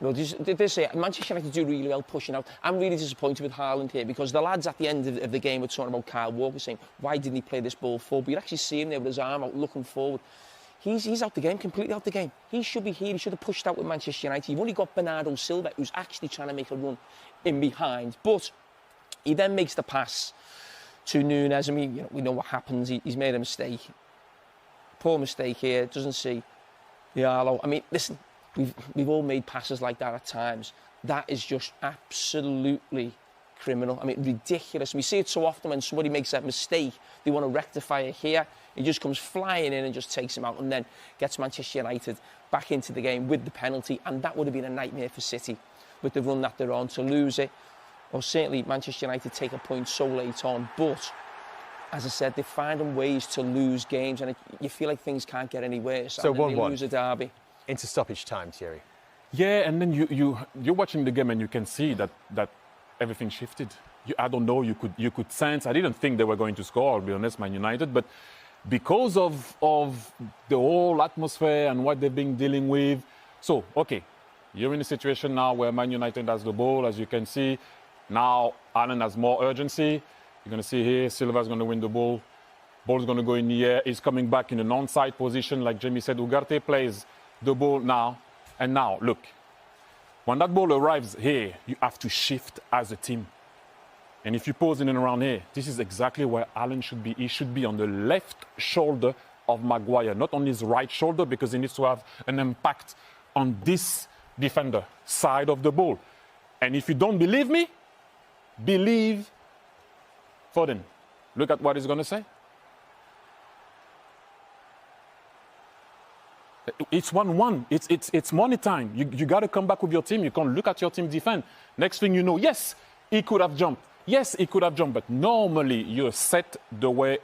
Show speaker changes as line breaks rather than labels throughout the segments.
Well, Manchester United do really well pushing out. I'm really disappointed with Haaland here because the lads at the end of the game were talking about Kyle Walker, saying, why didn't he play this ball forward? But you actually see him there with his arm out, looking forward. He's out the game, completely out the game. He should be here. He should have pushed out with Manchester United. You've only got Bernardo Silva, who's actually trying to make a run in behind. But he then makes the pass to Núñez. I mean, we know what happens. He's made a mistake. Poor mistake here. Doesn't see Diallo. I mean, listen, we've all made passes like that at times. That is just absolutely criminal. I mean, ridiculous. We see it so often when somebody makes that mistake, they want to rectify it here. He just comes flying in and just takes him out and then gets Manchester United back into the game with the penalty. And that would have been a nightmare for City with the run that they're on to lose it. Or certainly Manchester United take a point so late on. But, as I said, they're finding ways to lose games and you feel like things can't get any worse.
So 1-1.
They lose a derby.
Into stoppage time, Thierry.
Yeah, and then you're watching the game and you can see that everything shifted. I don't know, you could sense. I didn't think they were going to score, I'll be honest, Man United, but because of the whole atmosphere and what they've been dealing with. So, okay, you're in a situation now where Man United has the ball, as you can see. Now, Allen has more urgency. You're going to see here, Silva's going to win the ball. Ball's going to go in the air. He's coming back in an onside position, like Jamie said. Ugarte plays the ball now. And now, look, when that ball arrives here, you have to shift as a team. And if you pose in and around here, this is exactly where Allen should be. He should be on the left shoulder of Maguire, not on his right shoulder, because he needs to have an impact on this defender side of the ball. And if you don't believe me, believe Foden. Look at what he's going to say. It's 1-1. It's money time. You got to come back with your team. You can't look at your team defend. Next thing you know, yes, he could have jumped. Yes, he could have jumped. But normally, you're set the way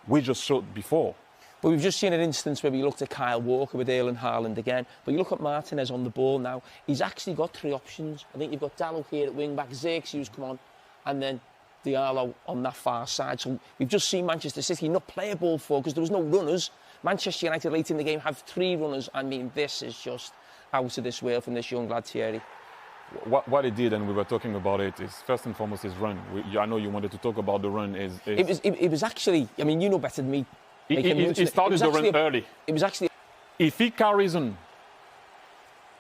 we just showed before.
But we've just seen an instance where we looked at Kyle Walker with Erling Haaland again. But you look at Martinez on the ball now. He's actually got three options. I think you've got Diallo here at wing-back, Xerxes who's come on, and then Diallo on that far side. So we've just seen Manchester City not play a ball forward because there was no runners. Manchester United late in the game have three runners. I mean, this is just out of this world from this young lad, Thierry.
What he did, and we were talking about it, is first and foremost his run. I know you wanted to talk about the run.
It was actually, I mean, you know better than me.
He started the run early.
It was actually...
If he carries on,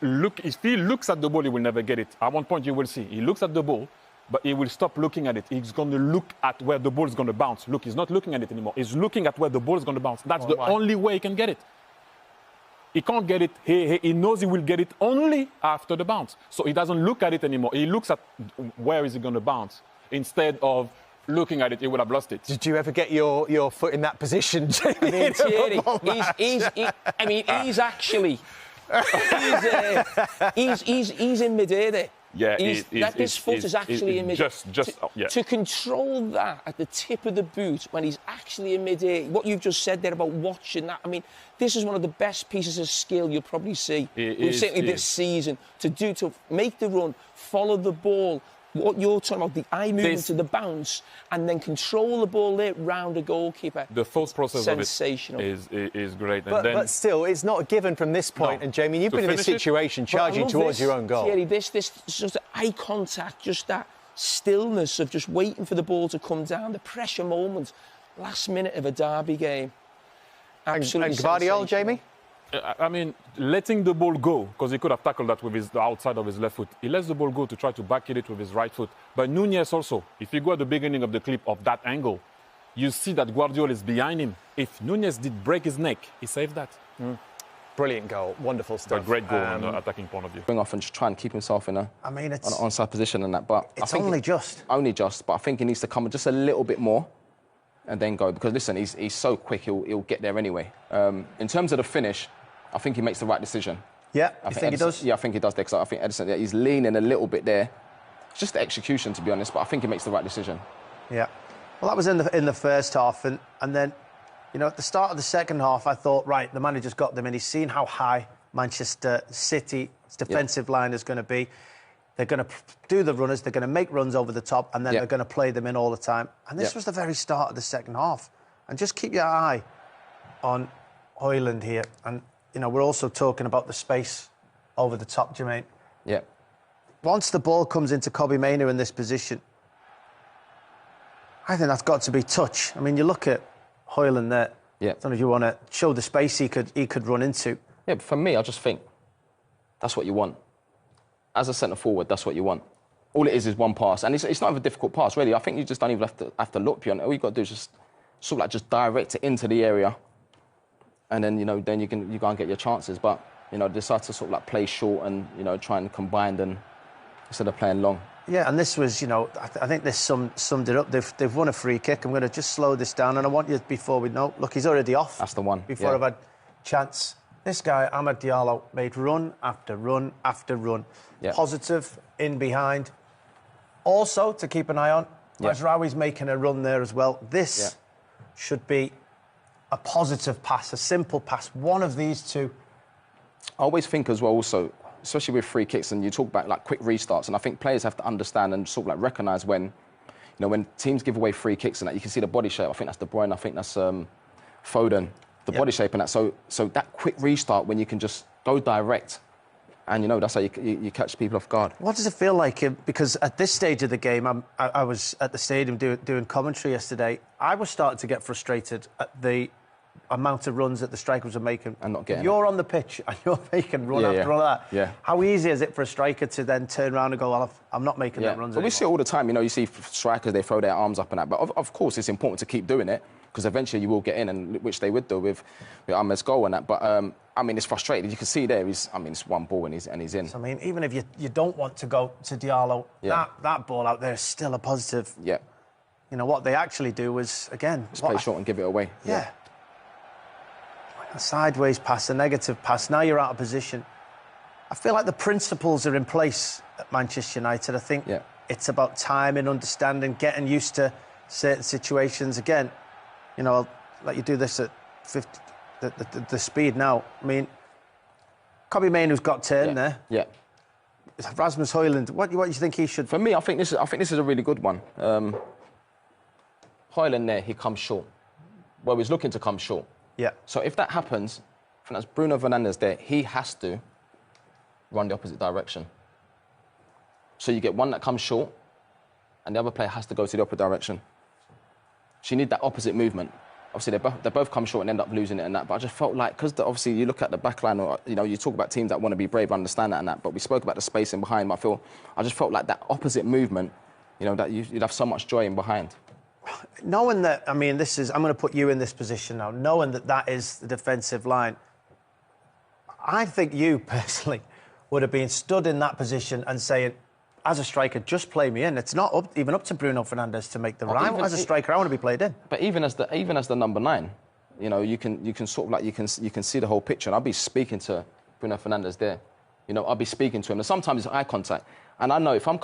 if he looks at the ball, he will never get it. At one point, you will see. He looks at the ball, but he will stop looking at it. He's going to look at where the ball is going to bounce. Look, he's not looking at it anymore. He's looking at where the ball is going to bounce. That's the only way he can get it. He can't get it. He knows he will get it only after the bounce. So he doesn't look at it anymore. He looks at where is it going to bounce. Instead of looking at it, he would have lost it.
Did you ever get your foot in that position, Jamie?
I mean, Thierry, he's actually... he's in mid-air there.
Yeah,
his foot is actually in mid-air. To control that at the tip of the boot when he's actually in mid-air, what you've just said there about watching that, I mean, this is one of the best pieces of skill you'll probably see, certainly this season, to make the run, follow the ball, what you're talking about, the eye movement to the bounce, and then control the ball there round the goalkeeper.
The thought process
sensational.
of it is great.
But still, it's not a given from this point. No. And Jamie, you've been in this situation, charging towards your own goal.
Thierry, this just eye contact, just that stillness of just waiting for the ball to come down, the pressure moment, last minute of a derby game. Absolutely.
And Gvardiol, Jamie?
I mean, letting the ball go, because he could have tackled that with the outside of his left foot. He lets the ball go to try to back it with his right foot. But Núñez also, if you go at the beginning of the clip of that angle, you see that Gvardiol is behind him. If Núñez did break his neck, he saved that.
Brilliant goal, wonderful stuff.
A great goal on the attacking point of view.
Going off and just try and keep himself in an onside position and that. But
it's only just.
Only just, but I think he needs to come just a little bit more and then go. Because, listen, he's so quick, he'll get there anyway. In terms of the finish, I think he makes the right decision.
Yeah, you think he does?
Yeah, I think he does. Because I think Edison, he's leaning a little bit there. It's just the execution, to be honest, but I think he makes the right decision.
Yeah. Well, that was in the first half, and then, you know, at the start of the second half, I thought, right, the manager's got them, and he's seen how high Manchester City's defensive line is going to be. They're going to do the runners, they're going to make runs over the top, and then they're going to play them in all the time. And this was the very start of the second half. And just keep your eye on Højlund here. And, you know, we're also talking about the space over the top, Jermaine.
Yeah.
Once the ball comes into Kobbie Mainoo in this position, I think that's got to be touch. I mean, you look at Højlund there.
Yeah.
I don't know if you want to show the space he could run into.
Yeah, but for me, I just think that's what you want. As a centre forward, that's what you want. All it is one pass, and it's not even a difficult pass, really. I think you just don't even have to look beyond it. All you got to do is just sort of like just direct it into the area, and then then you go and get your chances. But decide to sort of like play short and try and combine instead of playing long.
Yeah, and this was, I think this summed it up. They've won a free kick. I'm going to just slow this down, and I want you, before we know, look, he's already off.
That's the one.
Before I've had chance. This guy, Amad Diallo, made run after run after run.
Yeah.
Positive, in behind. Also, to keep an eye on, Mazraoui's making a run there as well. This should be a positive pass, a simple pass. One of these two.
I always think as well, also, especially with free kicks, and you talk about like quick restarts, and I think players have to understand and sort of like recognise when, when teams give away free kicks and that, you can see the body shape. I think that's De Bruyne, I think that's Foden, the body shape and that. So that quick restart when you can just go direct, and that's how you catch people off guard.
What does it feel like? Because at this stage of the game, I was at the stadium doing commentary yesterday. I was starting to get frustrated at the amount of runs that the strikers are making.
And not getting
You're on the pitch and you're making run after run like that.
Yeah.
How easy is it for a striker to then turn around and go, well, I'm not making that runs
But
anymore?
we see it all the time. You see strikers, they throw their arms up and that. But of course, it's important to keep doing it, because eventually you will get in, and which they would do with Ahmed's goal and that. But I mean, it's frustrating. You can see there, it's one ball and he's in.
So, I mean, even if you don't want to go to Diallo, that ball out there is still a positive.
Yeah.
What they actually do was, again...
Just play short and give it away.
Yeah. A sideways pass, a negative pass. Now you're out of position. I feel like the principles are in place at Manchester United. I think it's about timing, understanding, getting used to certain situations. Again, I'll let you do this at 50, the speed now. I mean, Kobbie Mainoo's got turn there.
Yeah.
Rasmus Højlund, what do you think he should...
For me, I think this is a really good one. Højlund there, he comes short. Well, he's looking to come short.
Yeah.
So if that happens, I think that's Bruno Fernandes there, he has to run the opposite direction. So you get one that comes short, and the other player has to go to the opposite direction. So you need that opposite movement. Obviously, they both come short and end up losing it and that. But I just felt like, because obviously you look at the back line, or you talk about teams that want to be brave, understand that and that. But we spoke about the spacing behind. I just felt like that opposite movement, that you'd have so much joy in behind.
Knowing that, I mean, I'm going to put you in this position now, knowing that is the defensive line, I think you personally would have been stood in that position and saying, as a striker, just play me in. It's not even up to Bruno Fernandes to make the run. As a striker, I want to be played in.
But even as the number 9, you can sort of like you can see the whole picture. And I'll be speaking to Bruno Fernandes there. I'll be speaking to him. And sometimes it's eye contact. And I know if I'm